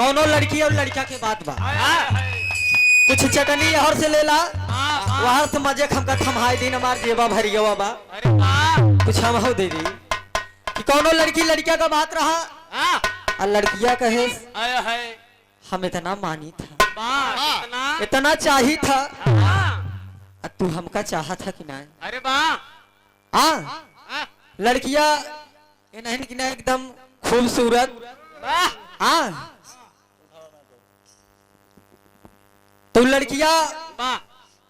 कौनो लड़की और लड़का के बात बा। कुछ चटनी यहाँ से ले ला, वहां से मजे हमका थमाई दिन हमार जेबा भरिया बा। कुछ हम हो दे दी कि कौनो लड़की लड़का का बात रहा और लड़किया कहे हम इतना मानी था, इतना चाही था, तू हमका चाहा था कि नहीं? अरे वाह लड़किया नहीं कि नहीं एकदम खूबसूरत। तो लड़किया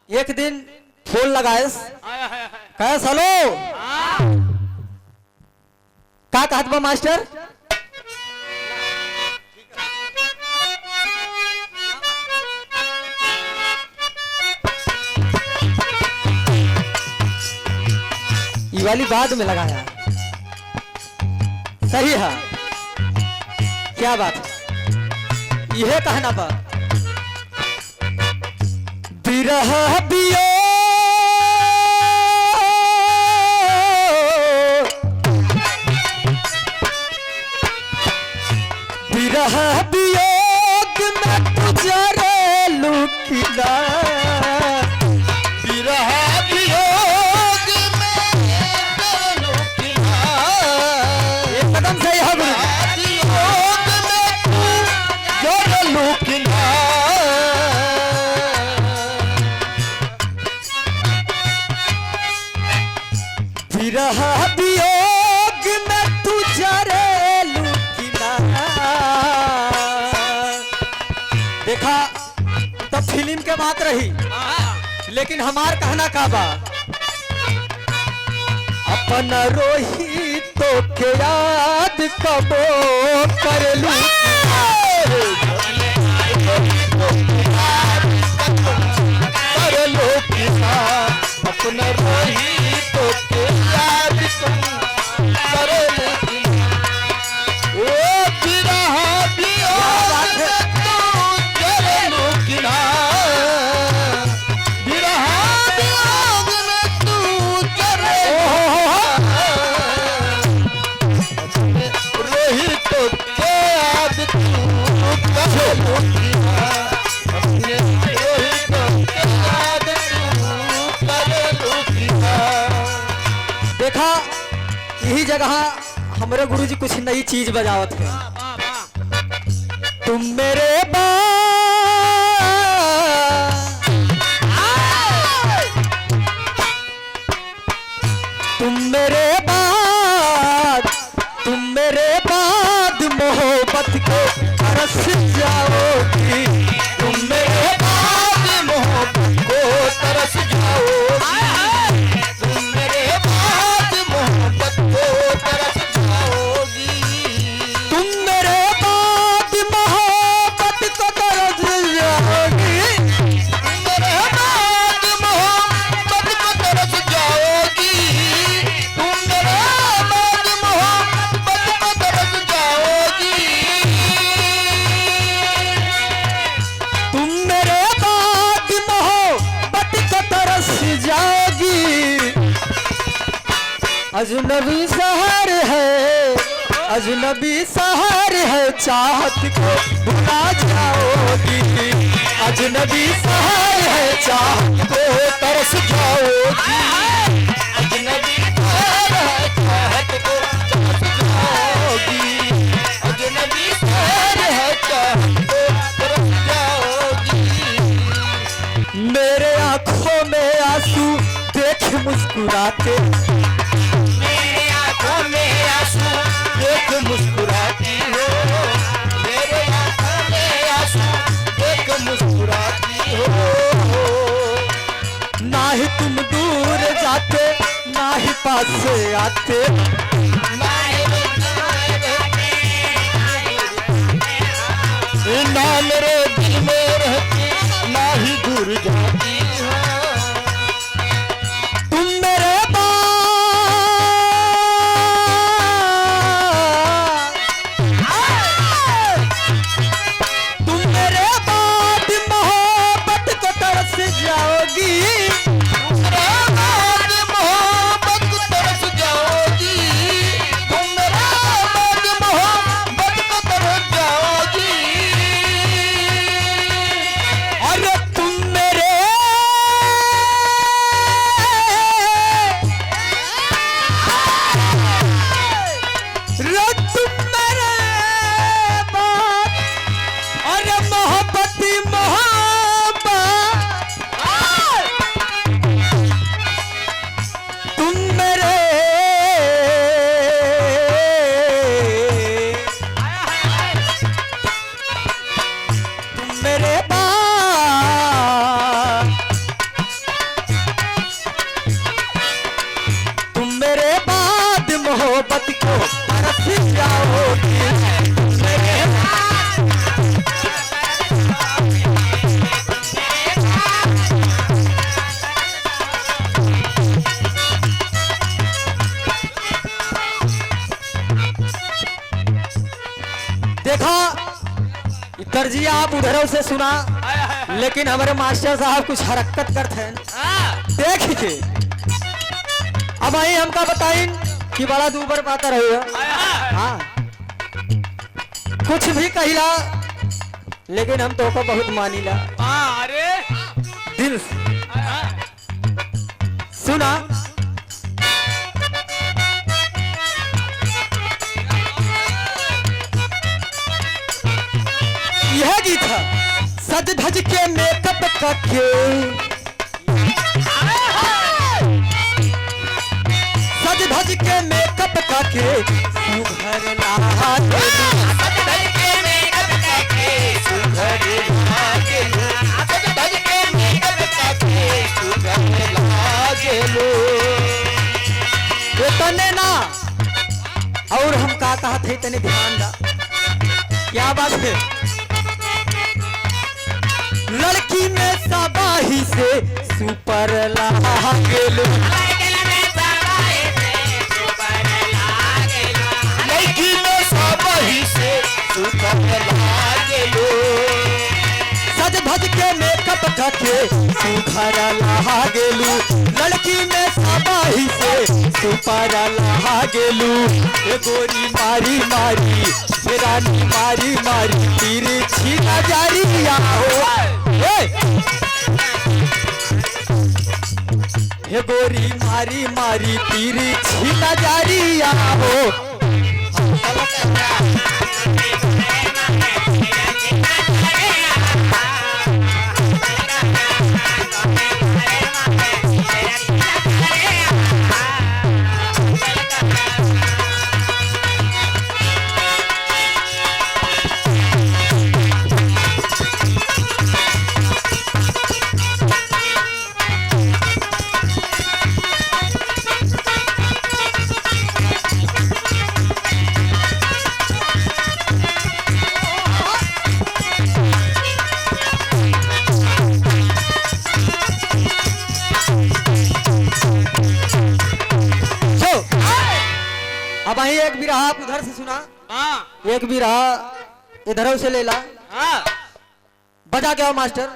एक दिन फोन लगाएस, कहे हेलो का कहत बा मास्टर? ये वाली बाद में लगाया, सही है, क्या बात है, यह कहना बा बिरह बियो बिरह वियोग में गुजरे लुकिला, बिरह वियोग में लुकिला, एक कदम सही है वियोग में गुजरे लुकिला, बिरह वियोग में गुजरे लुकिला। देखा तब फिल्म के बात रही, लेकिन हमार कहना का बा अपन रोही तो के याद कबो कर लू, अपन रोही तो के याद कर लू, ओ बिरह देखा यही जगह हमारे गुरुजी कुछ नई चीज बजावत है। तुम मेरे बाद मोहब्बत को तरस जाओगी, तुम मेरे बाद मोहब्बत को तरस जाओगी, तुम मेरे बाद मोहब्बत को तरस जाओगी, तुम मेरे बाद मोहब्बत को तरस जाओगी, तुम मेरे बाद मोहब्बत को तरस जाओगी, तुम मेरे बाद मोहब्बत को तरस जाओगी, तुम मेरे बाद मोहब्बत को तरस जाओगी। अजनबी शहर है, अजनबी शहर है, चाहत को भुला जाओगी, अजनबी शहर है, चाहत को तरस जाओगी, अजनबी शहर है, चाहत को तरस जाओगी, अजनबी शहर है, चाहत को तरस जाओगी। मेरे आंखों में आंसू देख मुस्कुराते, मेरे आंखों में आंसू देख मुस्कुराती हो, मेरे आंखों में आंसू देख मुस्कुराती हो, ना ही तुम दूर जाते ना ही पास से आते, ना मेरे दिल में रहती ना ही दूर जाती हो, तुम मेरे बाद मोहब्बत को तरस जाओगी, तुम मेरे बाद मोहब्बत को तरस जाओगी, तुम मेरे बाद मोहब्बत को तरस जाओगी, मेरे बाद मोहब्बत को बरस जाओगी मेरे देखा दर्जिया आप उधरों से सुना लेकिन हमारे मास्टर साहब कुछ हरकत करते हैं देखिए अब आई हमका बताइन कि बड़ा दूबर पाता रहेगा हाँ कुछ भी कहिला लेकिन हम तो को बहुत मानीला अरे दिल से सुना यह गीत है सज धज के मेकअप करके सज धज के मेकअप करके सुघर लागे सज धज के मेकअप करके सुघर लागे सज धज के मेकअप करके सुघर लागे लो तने ना और हम का कहा थे तने ध्यान दा क्या बात है लड़की में सबाही से सुपर लागेलो लड़की में सबाही से सुपर लागेलो सज धज के मेकअप करके सुघर लागेलू लड़की में सबाही से सुपर लागेलू ए गोरी मारी मारी रानी मारी मारी तीर छीना जारी आओ हे गोरी मारी मारी तीर छीना जारी आओ अब आई एक बिरहा आप उधर से सुना एक बिरहा इधरों से ले ला बजा के आओ मास्टर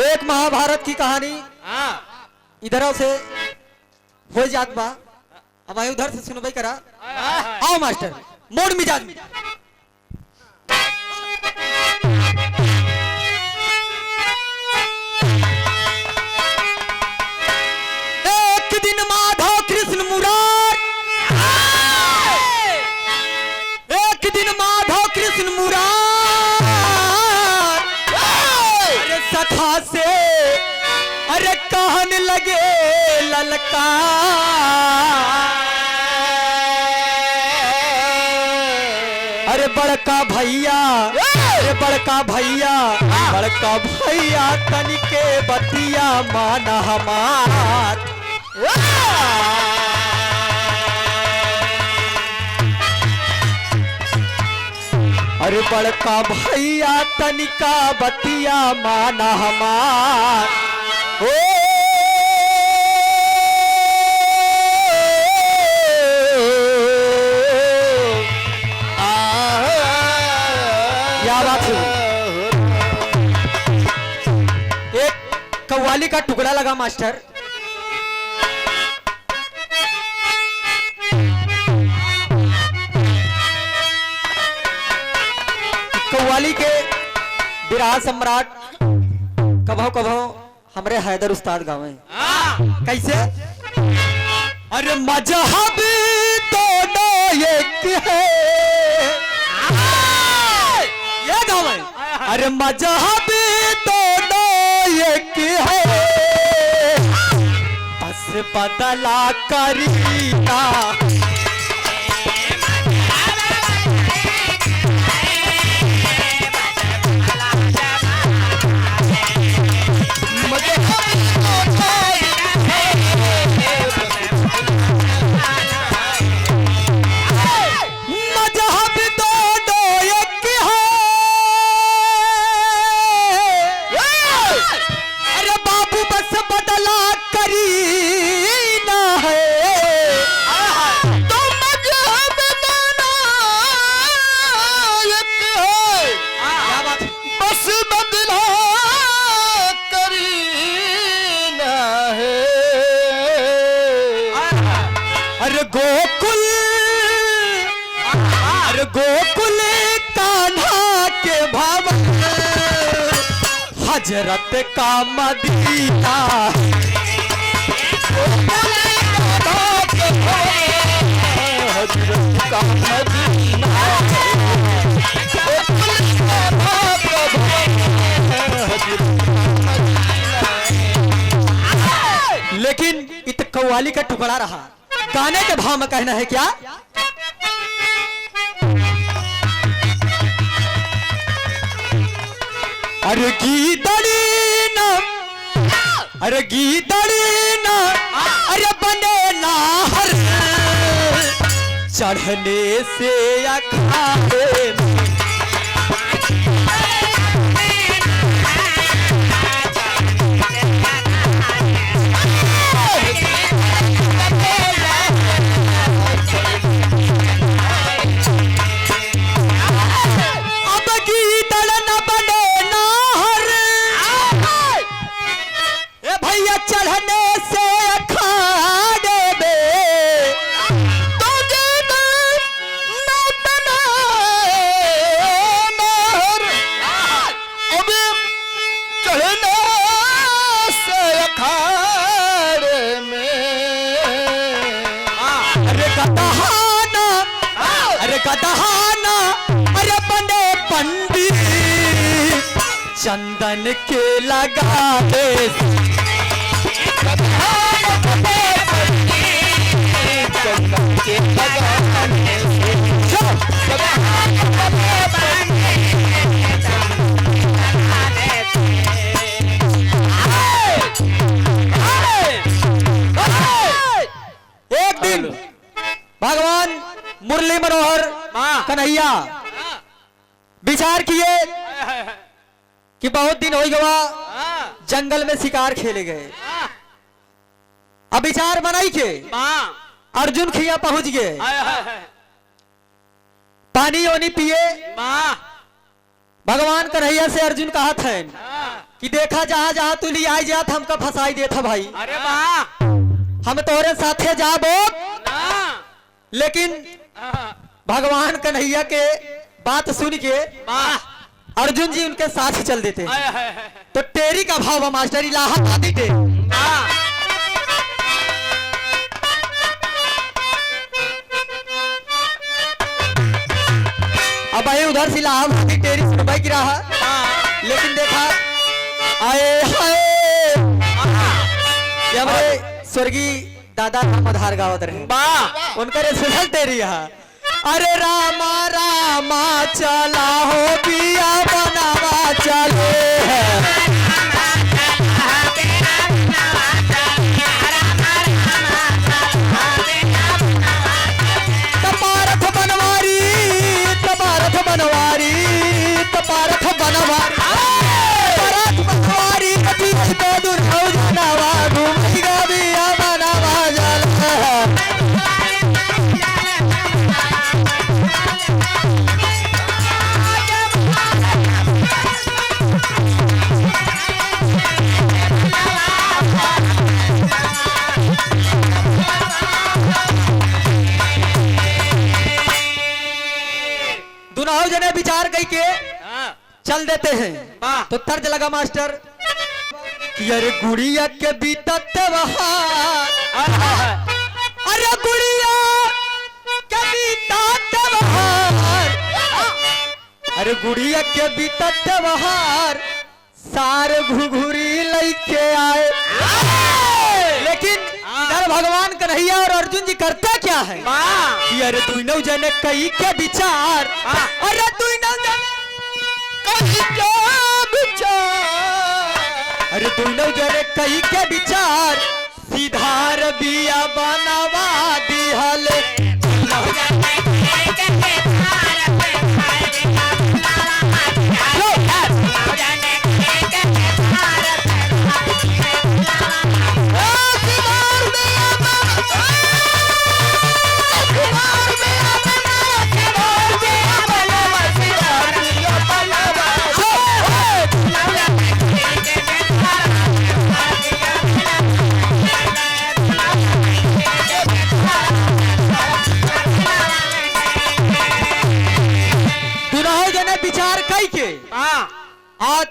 एक महाभारत की कहानी इधरों से हो जात बा अब आई उधर से सुनो भाई करा आओ मास्टर मोड़ मिजाज में एक दिन माधव कृष्ण मुरार एक दिन माधव कृष्ण मुरार अरे सखा से अरे कहन लगे ललका अरे बड़का भैया अरे बड़का भैया तनिके बतिया माना हमार अरे बड़का भैया तनिका बतिया माना हमार ओ क्या बात है एक कव्वाली का टुकड़ा लगा मास्टर कव्वाली के बिरहा सम्राट कभो कभो हमरे हैदर उस्ताद गावे कैसे। अरे मजहब दोनों एक है, ये गावे। अरे मजहब दोनों एक है, बस बदला करीना। गोकुल कान्हा के भवन, हजरत का मदीना। हजरत का मदीना, लेकिन इत कव्वाली का टुकड़ा रहा। गाने के भाव में कहना है क्या। अरे गीदड़ी ना, अरे गीदड़ी ना, अरे बने ना हर चढ़ने से अखाड़े में। अरे बने पंडित चंदन के लगावे, चंदन के लगावे। एक दिन भगवान मुरली मनोहर कन्हैया विचार किए कि बहुत दिन हो गया जंगल में शिकार खेले गए। अब विचार बनाई के अर्जुन खिया पहुंच गए, पानी ओनी पिए। भगवान कन्हैया से अर्जुन कहा था कि देखा जहां जहां तू ली आई जात हमका फंसाई देता भाई। अरे वाह, हम तोरे साथे जाबो। लेकिन भगवान कन्हैया के बात सुन के अर्जुन जी उनके साथ चल देते। तो टेरी का भाव मास्टर इलाहा आदि थे। अब आए उधर से इलाहाबादी टेरी सुनवाई की रहा, लेकिन देखा आए हाय हमारे स्वर्गीय दादा मधार गावत रहे, उनका स्पेशल टेरी है। अरे रामा रामा चला हो पिया बनावा चले तपारथ बनवारी, तपारथ बनवारी, तपारथ बनवारी, तपारथ बनवारी, तो दुर्गौ जनावा घूमेगा बिया बनावा जल। दोनों जने विचार कई के चल देते हैं। वाह। तो तर्ज लगा मास्टर कि अरे गुड़िया के बीतत बहार, अरे गुड़िया के बीतत बहार, अरे गुड़िया के बीतत बहार सारे घुघुरी लेके आए। लेकिन इधर भगवान कन्हैया और अर्जुन जी करते क्या है कि अरे दुइनौ जने कई के विचार, अरे दुइनौ जने कई के विचार, अरे दुइनौ जने कई के विचार सीधार बिया बनावा दिहले। विचार कई के आज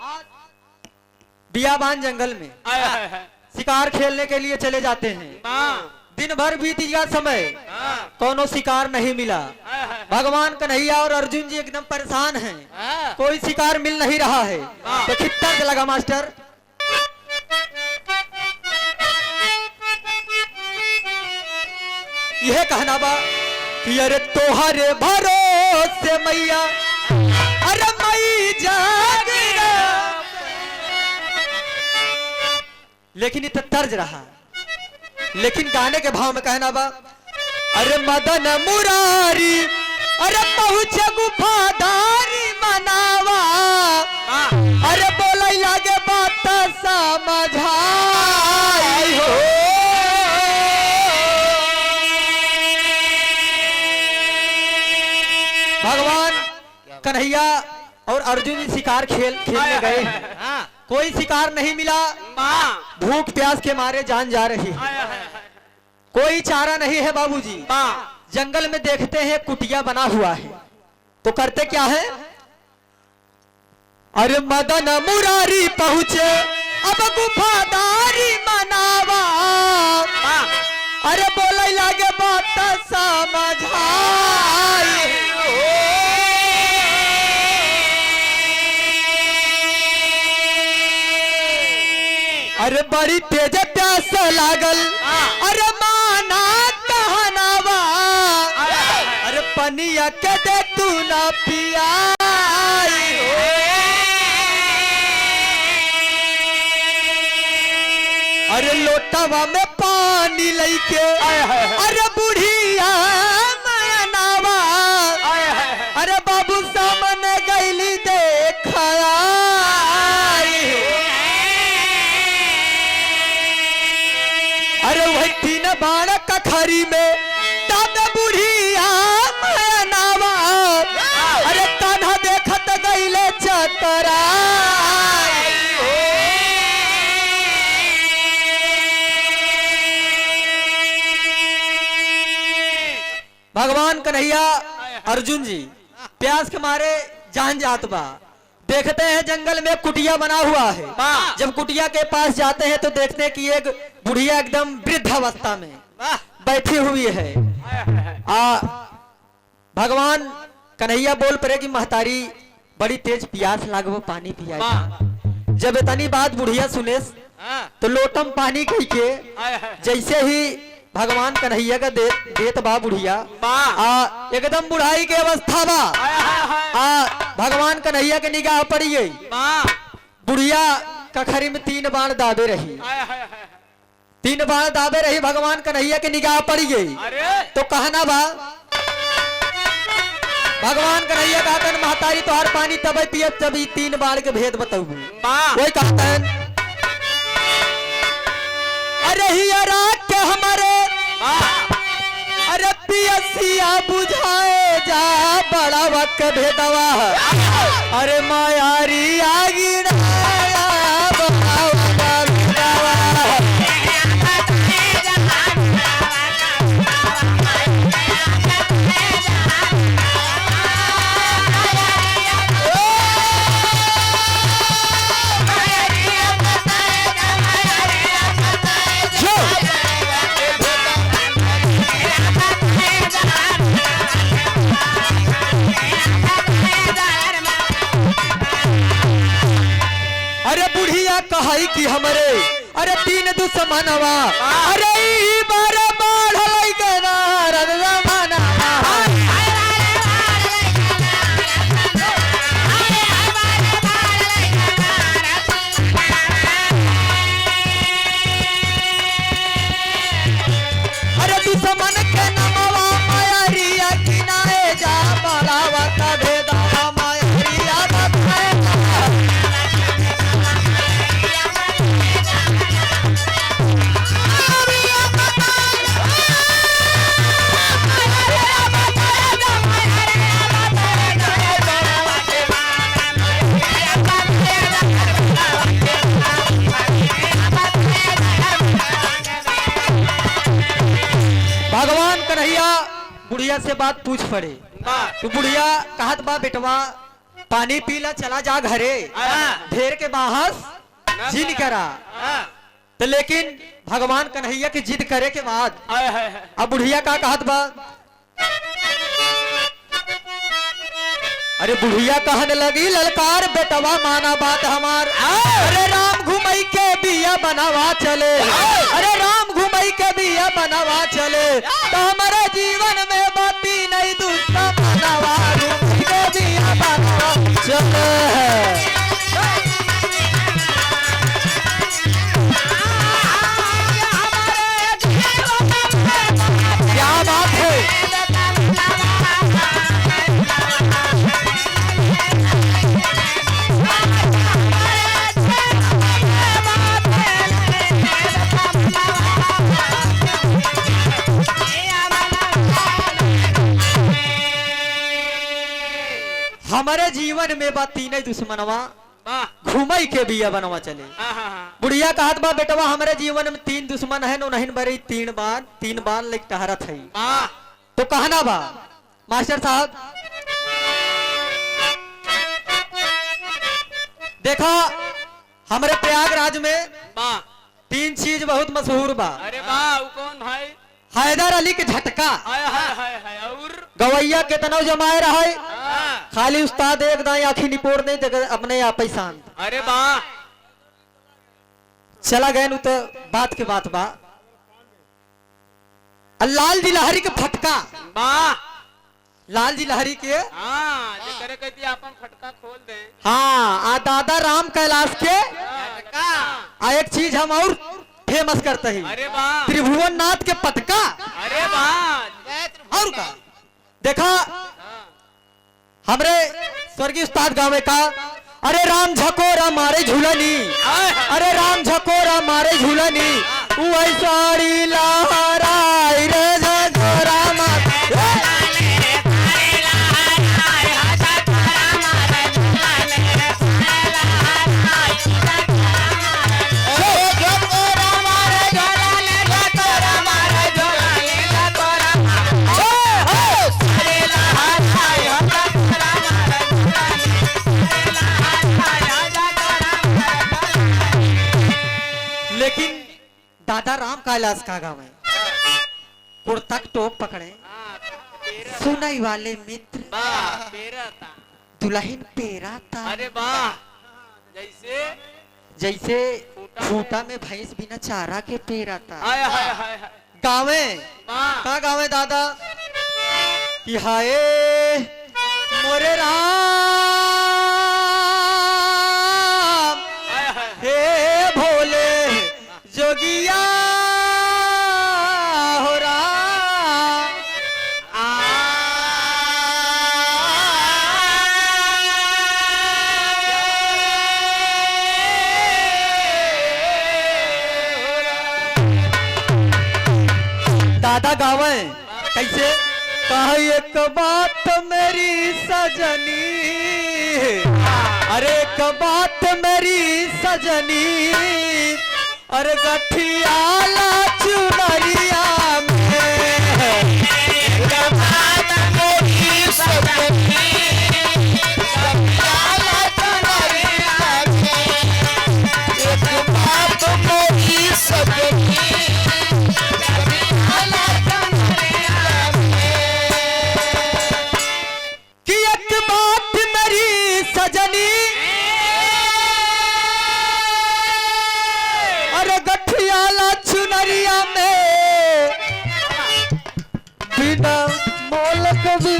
बियाबान जंगल में शिकार खेलने के लिए चले जाते हैं। दिन भर बीत गया समय, कोनो शिकार नहीं मिला। भगवान कन्हैया और अर्जुन जी एकदम परेशान हैं, कोई शिकार मिल नहीं रहा है। तो कितना लगा मास्टर यह कहना बा कि अरे तोहरे भरोसे मैया, अरे मई जागरा। लेकिन इतना तर्ज रहा, लेकिन गाने के भाव में कहना बा अरे मदन मुरारी, अरे पहुंचे गुफादारी मनावा, अरे बोले लागे बात समझाई हो। भगवान कन्हैया और अर्जुन जी शिकार खेलने गए हैं। कोई शिकार नहीं मिला, भूख प्यास के मारे जान जा रही है, कोई चारा नहीं है बाबूजी। जंगल में देखते हैं कुटिया बना हुआ है, तो करते क्या है अरे मदन मुरारी पहुंचे अब गुफादारी मनावा, अरे बोले लागे बात समझाई। अरे बड़ी तेज प्यास लागल, अरे माना कहनावा, अरे पनिया के दे तू ना पियाई। अरे लोटावा में पानी लेके, अरे बुढ़िया मनावा, अरे बाबू सामने गईली देखा। अरे वही तीन बाण कखरी में तब बुढ़िया मनावा, अरे तन्हा देखत गईले चतरा। भगवान कन्हैया अर्जुन जी प्यास के मारे जान जात बा। देखते हैं जंगल में कुटिया बना हुआ है। जब कुटिया के पास जाते हैं तो देखते हैं कि एक बुढ़िया एकदम वृद्ध अवस्था में बैठी हुई है। भगवान कन्हैया बोल पड़े कि महतारी बड़ी तेज प्यास लागो, पानी पिया। जब इतनी बात बुढ़िया सुने तो लोटम पानी कही के जैसे ही भगवान कन्हैया का देत बा बुढ़िया, एकदम बुढ़ाई के अवस्था बा। भगवान कन्हैया के निगाह पड़ी गई, बुढ़िया कखरी में 3 बाण दाबे रही, 3 बाण दाबे रही। भगवान कन्हैया के निगाह पड़ी गई तो कहना बा भगवान कन्हैया कहते हैं महतारी तोहर पानी तब पियत तभी 3 बाण के भेद बताऊ। वही कहते हैं अरे हियरा के हमारे, अरे पियसिया बुझाए जा बड़ा वक्त भेदवा, अरे मायारी आगी हई कि हमरे अरे तीन दुश्मनवा अरे ई बार बढ़ल के नारद जमानवा अरे दुश्मन के नमवा मायरिया किनाए जा बढ़ावत भेदा मायरिया बताए भगवान कन्हैया बुढ़िया से बात पूछ पड़े तो बुढ़िया कहत बा बेटवा पानी पीला चला जा घरे ढेर के बाहस जिद करा तो लेकिन भगवान कन्हैया की जिद करे के बाद अब बुढ़िया का कहत बा अरे बुढ़िया कहने लगी ललकार बेटवा माना बात हमार अरे राम घुमई के बिया बनावा चले अरे राम घुमई के बिया बनावा चले तो हमारे जीवन में बाती नहीं दूसरा बनावा घुमई के बिया बनावा चले क्या बात है हमारे जीवन में बा तीन दुश्मनवा घूमई के बिया बनवा चले बुढ़िया कहत बा बेटवा हमारे जीवन में तीन दुश्मन है नहीं बरी तीन बार लेक टहरत है तो कहना बा मास्टर साहब देखा हमारे प्रयागराज में तीन चीज बहुत मशहूर बा अरे वाह कौन भाई हैदर अली के झटका और गवैया केतनो जमाए रहे खाली उस्ताद एक दाई आखी निपोड़ नहीं देखे अपने आप ही शांत अरे वाह चला गए तो बात के बात बा लाल जी लहरी के फटका वाह लाल जी लहरी के जे करे कहती अपन फटका खोल दे हाँ आ दादा राम कैलाश के फटका आ एक चीज हम और फेमस करते हैं अरे वाह त्रिभुवन नाथ के पटका अरे वाह और का देखा हमरे स्वर्गीय उस्ताद गावे का अरे राम झकोरा मारे झूलनी अरे राम झकोरा मारे झूलनी साड़ी लहराई रे झकोरा लेकिन दादा राम कैलाश का गाँव है कुर्ता टोप पकड़े सुनाई वाले मित्र दुल्हन पेरा था अरे वाह जैसे जैसे फूटा में भैंस बिना चारा के पेरा था हाय हाय हाय गावे वाह का गावे दादा कि हाय मोरे राम हाय हाय हे भोले जोगिया हो राम दादा गावे कैसे कहा एक बात मेरी सजनी अरे एक बात मेरी सजनी अरे गठियाला चुनरिया में बात मेरी सजनी गठियाला चुनरिया में एक बात मेरी सजनी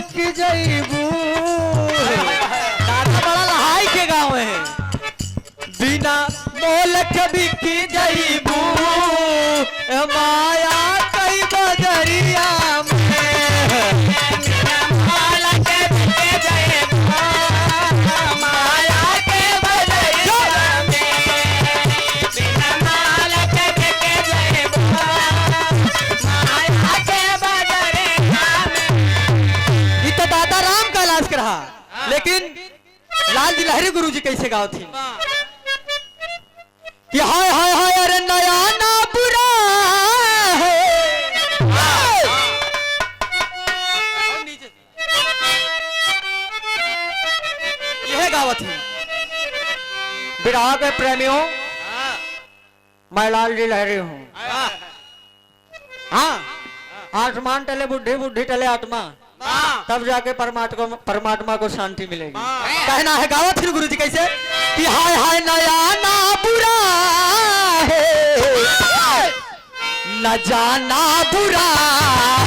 बिक जईबू दादा बड़ा लहाई के गाँव है बिना मोल के बिक जईबू माया कई बजरिया रहा लेकिन लाल जी लहरी गुरु जी कैसे गाओ थी कि हाय हाय हाय अरे नया ना बुरा है यह गावत थी विराह के प्रेमियों मैं लाल जी लहरी हूँ हाँ आसमान टले बुढ़ी बुढ़ी टले आत्मा तब जाके परमात्मा को शांति मिलेगी कहना है गावत फिर गुरु जी कैसे कि हाय हाय नया ना बुरा है न जाना बुरा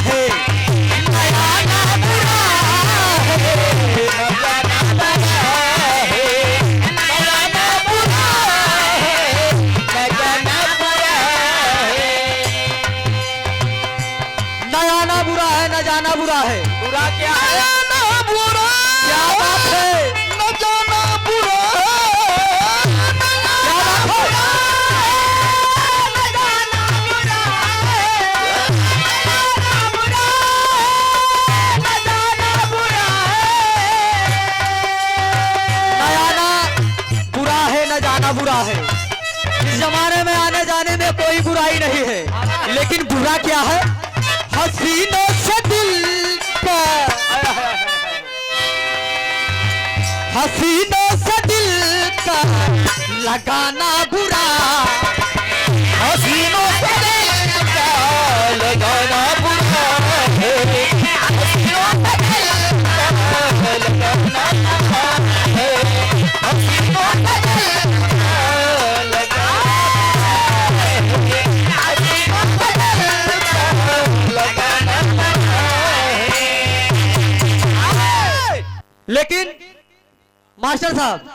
है नया ना बुरा है न जाना बुरा है न जाना बुरा है नया ना बुरा है न जाना बुरा है बुरा क्या है ना बुरा क्या बात है न जाना बुरा क्या बात है न जाना बुरा न जाना बुरा नया ना बुरा है न जाना बुरा है इस जमाने में आने जाने में कोई बुराई नहीं है लेकिन बुरा क्या है हसीनों से दिल हसीनों से दिल का लगाना बुरा हसीनों से दिल का लगाना बुरा हसीनों से दिल का लगाना बुरा हसीनों से दिल का लगाना हसीनों से दिल का लगाना लेकिन मास्टर साहब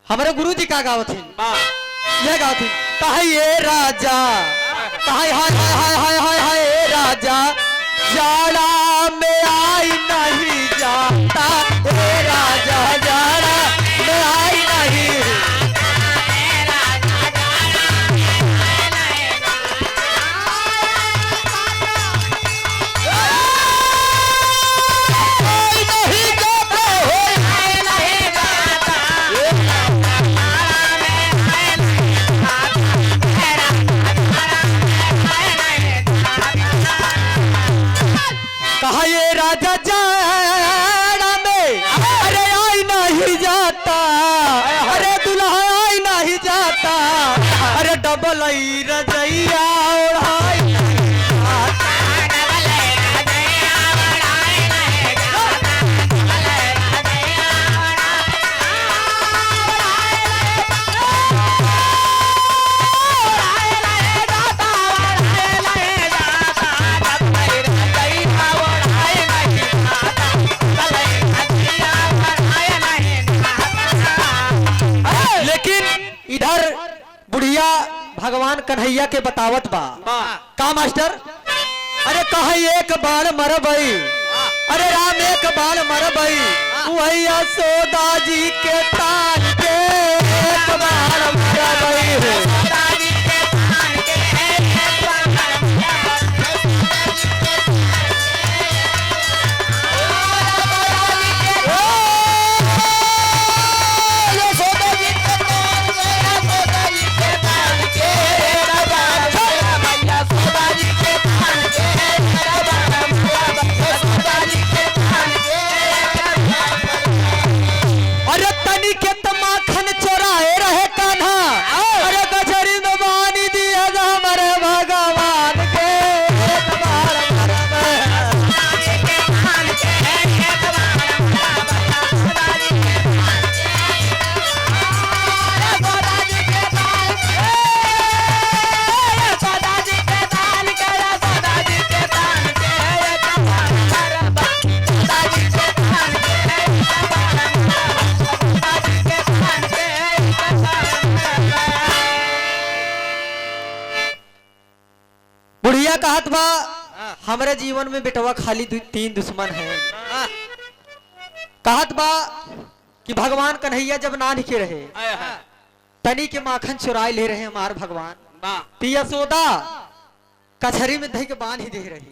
हमारे गुरु जी का गावत है यह गावत है कहा ये राजा कहा हाय हाय हाय हाय हाय हाय राजा जाड़ा में आई नहीं जाता हे राजा जाड़ा में आई नहीं कहा ये राजा जाड़ा में अरे आई नहीं जाता अरे दुल्हा आई नहीं जाता अरे डबल आई रजैया ओढ़ाई इधर बुढ़िया भगवान कन्हैया के बतावत बा का मास्टर अरे कहा एक बार मरबई अरे राम एक बार मरबई वही यशोदा जी के तान के एक बार मरबई अरे तनी के तमाखन चोराए रहे कान्हा अरे बुढ़िया कहत बा हमारे जीवन में बेटवा खाली तीन दुश्मन है। कहत बा कि भगवान कन्हैया जब नान के रहे तनी के माखन चुराए ले रहे हमार भगवान, ती यशोदा कचहरी में दही के बांध ही दे रही,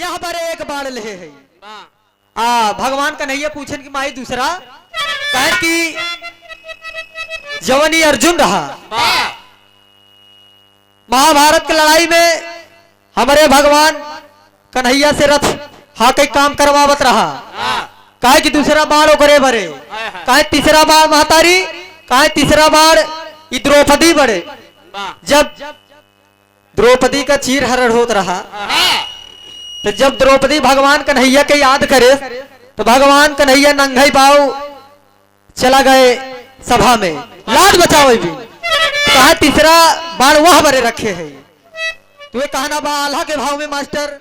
यहाँ पर एक बाढ़ ले है। भगवान कन्हैया पूछन की माई दूसरा कहे कि जवानी अर्जुन रहा महाभारत की लड़ाई में हमारे भगवान कन्हैया से रथ हाके काम करवावत रहा, कहे कि दूसरा बाढ़ ओकरे भरे, कहे तीसरा बाढ़ महतारी, कहे तीसरा बाढ़ द्रौपदी बड़े। जब द्रौपदी का चीर हरण होत रहा तो जब द्रौपदी भगवान कन्हैया के याद करे तो भगवान कन्हैया नंगई बाव चला गए सभा में लाज बचावे भी, कहा तीसरा बाण वह बरे रखे है। तुम्हें कहना बा आल्हा के भाव में मास्टर।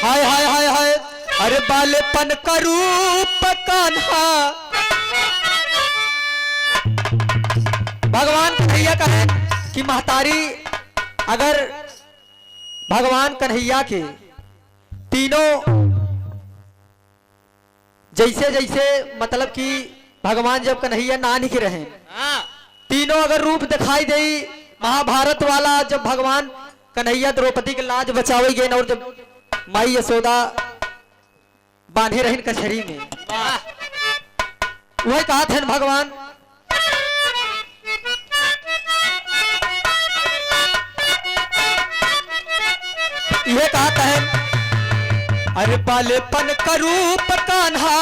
हाय हाय हाय हाय अरे बालेपन का रूप कान्हा, भगवान कन्हैया का है कि महतारी अगर भगवान कन्हैया के तीनों जैसे जैसे मतलब कि भगवान जब कन्हैया नानी के रहे तीनों अगर रूप दिखाई दे महाभारत वाला, जब भगवान कन्हैया द्रौपदी के लाज बचावे गए और जब माई यशोदा बांधे रहे कचहरी में, वही कहा थे भगवान ये कहता है अरे बालेपन का रूप कान्हा,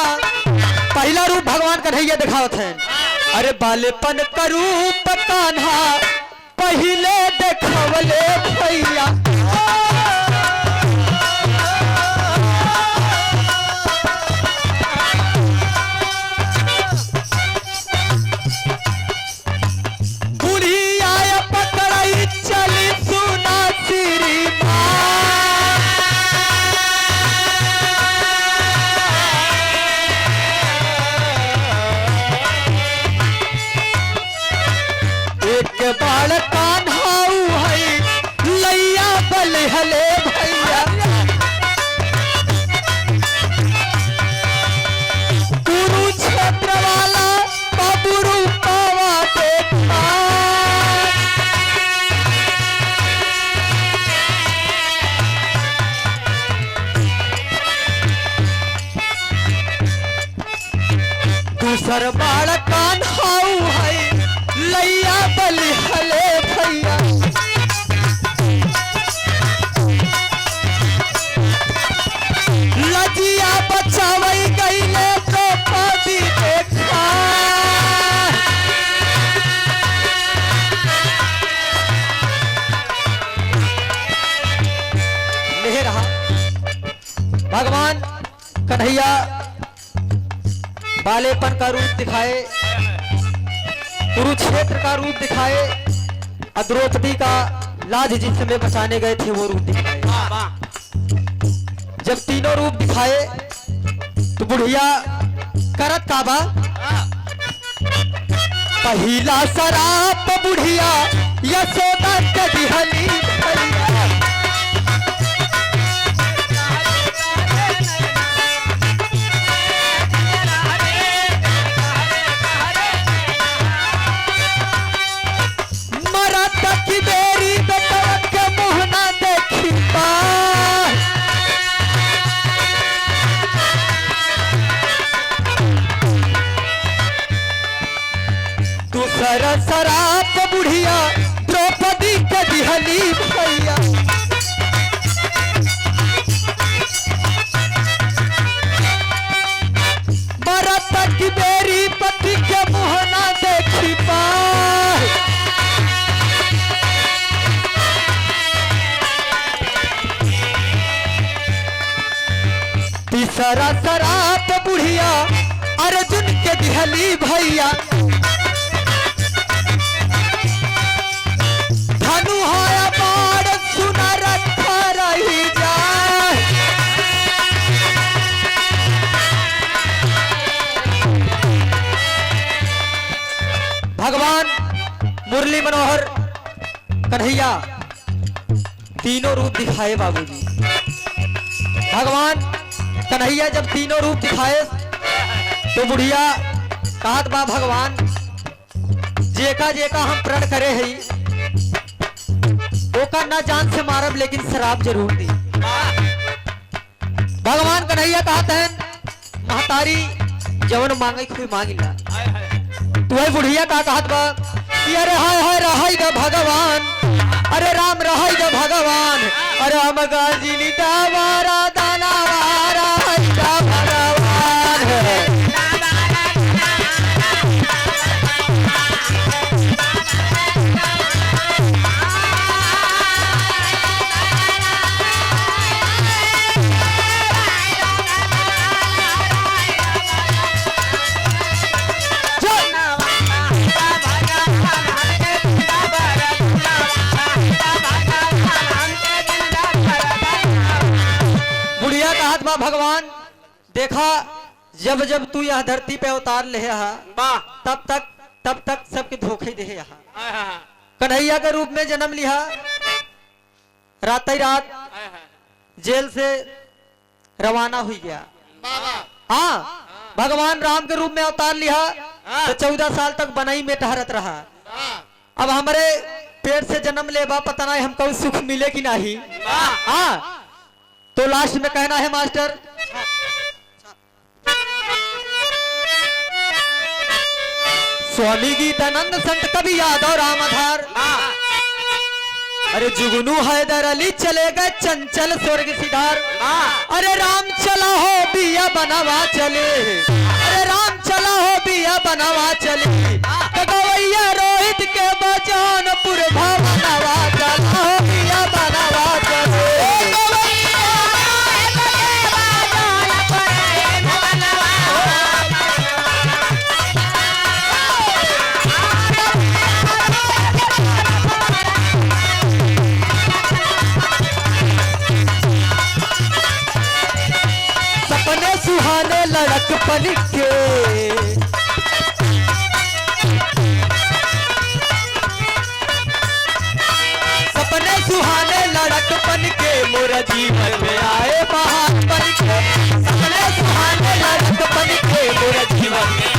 पहला रूप भगवान कन्हैया दिखावत है। अरे बालेपन का रूप कान्हा पहले देखवले भैया, बुढ़िया पकड़ाई चली सुना श्री बाल कान्हाऊ है लैया बल हले भैया, कुरुक्षेत्र वाला बाबू रूपावा देखा, दूसर बाल कान्हाऊ है लैया बलि हले भैया, लजिया बचावई गईले द्रौपदी देखा, ले रहा भगवान कन्हैया बालेपन का रूप दिखाए, कुरुक्षेत्र का रूप दिखाए, द्रौपदी का लाज जिस समय बचाने गए थे वो रूप दिखाए। जब तीनों रूप दिखाए तो बुढ़िया करत काबा पहला शराब बुढ़िया यशोदा के दिहली भैया, की बेरी बेटवा के मुँह ना देखी पाए, दूसरा शराब बुढ़िया द्रौपदी के दिहली भैया, मरत की बेरी पति के मुँह ना देखी पाए, तीसरा शराब बुढ़िया अर्जुन के दिहली भैया, धनु होया बाण सुना रखा रही जाए, भगवान मुरली मनोहर कन्हैया तीनों रूप दिखाए बाबूजी। भगवान कन्हैया जब तीनों रूप दिखाए तो बुढ़िया कहत बा भगवान जेका जेका हम प्रण करे हई ओका ना जान से मारब लेकिन शराब जरूर दी। भगवान कन्हैया कहते हैं महतारी जवन मांगे कोई मांगिला। तू है बुढ़िया का कहत बा कि अरे हाय हाय रहाई ग भगवान, अरे राम रहाई ग भगवान, अरे हम गाजी वारा दाना वारा भगवान है। भगवान देखा जब जब तू यह धरती पे अवतार ले तब तक सबके धोखे दे यहाँ कन्हैया के रूप में जन्म लिया। रात ही रात जेल से रवाना हुई गया। हाँ भगवान राम के रूप में अवतार लिया तो 14 साल तक बनाई में टहरत रहा। अब हमारे पेट से जन्म लेबा पता नहीं हमको सुख मिले कि नहीं। हाँ तो लास्ट में कहना है मास्टर स्वामी गीतानंद संत कवि यादव रामाधार, अरे जुगनू हैदर अली चले गए चंचल स्वर्ग सिधार। अरे राम चला हो बिया बनावा चले, अरे राम चला हो बिया बनावा चले, गवैया रोहित के बजानपुर भवनवा चला हो बिया बनावा चले। सुहाने लड़कपन के सपने सुहाने लड़कपन के मोरा जीवन में आए महान बन के, सपने सुहाने लड़कपन के मोरा जीवन में